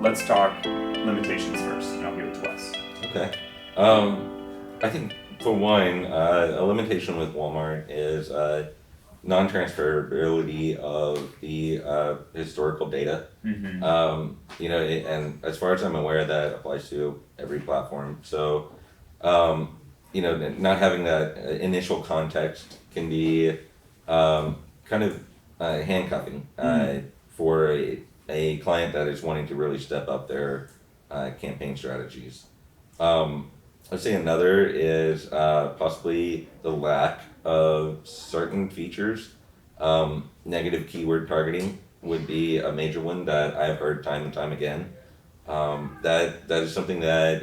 let's talk limitations first, and I'll give it to Wes. Okay. I think for one, a limitation with Walmart is non-transferability of the historical data. Mm-hmm. And as far as I'm aware, that applies to every platform. So, not having that initial context can be kind of handcuffing for a client that is wanting to really step up their campaign strategies. I'd say another is possibly the lack of certain features. Negative keyword targeting would be a major one that I've heard time and time again. That is something that,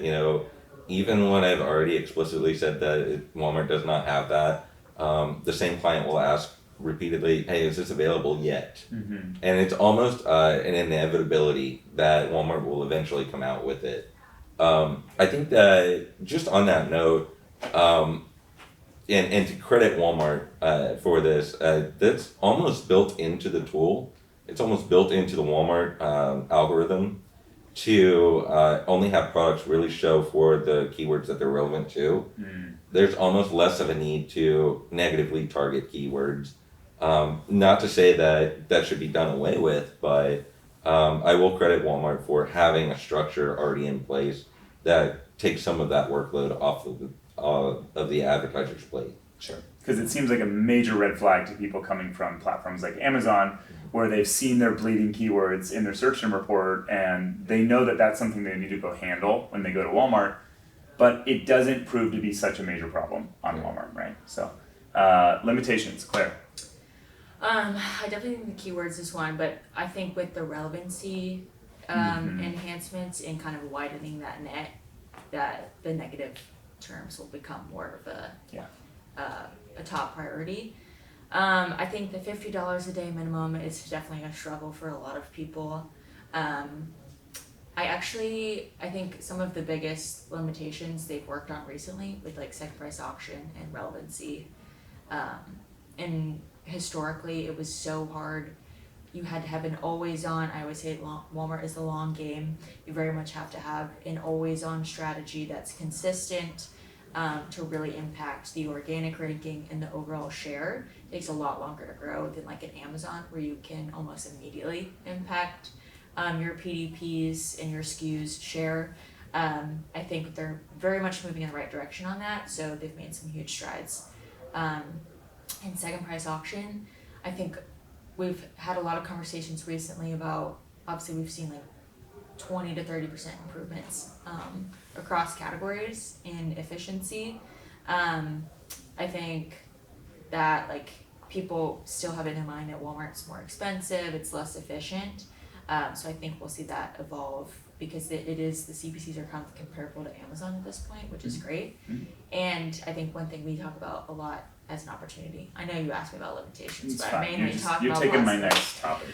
even when I've already explicitly said that Walmart does not have that, the same client will ask repeatedly, hey, is this available yet? Mm-hmm. And it's almost an inevitability that Walmart will eventually come out with it. I think that just on that note, and to credit Walmart for this, that's almost built into the tool. It's almost built into the Walmart algorithm to only have products really show for the keywords that they're relevant to. There's almost less of a need to negatively target keywords. Not to say that should be done away with, but I will credit Walmart for having a structure already in place that takes some of that workload off of the advertiser's plate. Sure. Because it seems like a major red flag to people coming from platforms like Amazon, where they've seen their bleeding keywords in their search term report, and they know that that's something they need to go handle when they go to Walmart, but it doesn't prove to be such a major problem on Walmart, right? So, limitations, Claire. I definitely think the keywords is one, but I think with the relevancy enhancements and kind of widening that net, that the negative terms will become more of a top priority. I think the $50 a day minimum is definitely a struggle for a lot of people. I think some of the biggest limitations they've worked on recently with like second price auction and relevancy, and historically it was so hard. You had to have an always on. I always say Walmart is the long game. You very much have to have an always on strategy that's consistent to really impact the organic ranking and the overall share. It takes a lot longer to grow than like an Amazon, where you can almost immediately impact your PDPs and your SKUs share. I think they're very much moving in the right direction on that, so they've made some huge strides. In second price auction, I think we've had a lot of conversations recently about, obviously we've seen like 20 to 30% improvements across categories in efficiency. I think that like people still have it in mind that Walmart's more expensive, it's less efficient. So I think we'll see that evolve, because it is, the CPCs are kind of comparable to Amazon at this point, which is great. And I think one thing we talk about a lot as an opportunity, I know you asked me about limitations, It's but fine. I mainly talk about You're taking my positive. next topic.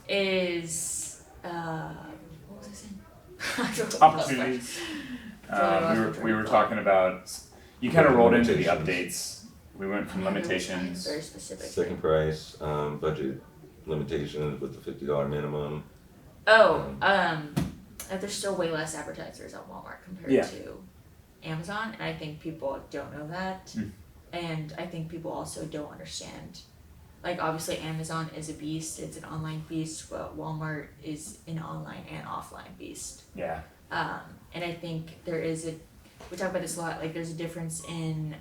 Is what was I saying? I totally lost Opportunities. We were talking about, you kind of rolled into the updates. We went from limitations. Very specific. Second price, budget limitations with the $50 minimum. There's still way less advertisers on Walmart compared to Amazon, and I think people don't know that. And I think people also don't understand, like obviously Amazon is a beast, it's an online beast, but Walmart is an online and offline beast. Yeah. And I think we talk about this a lot, like there's a difference in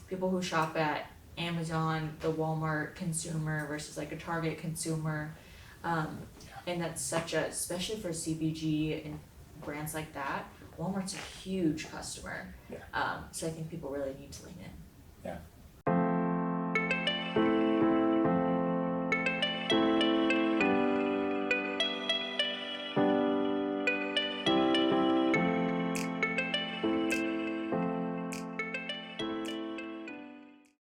people who shop at Amazon, the Walmart consumer versus like a Target consumer. And that's especially for CPG and brands like that, Walmart's a huge customer. Yeah. So I think people really need to lean in. Yeah.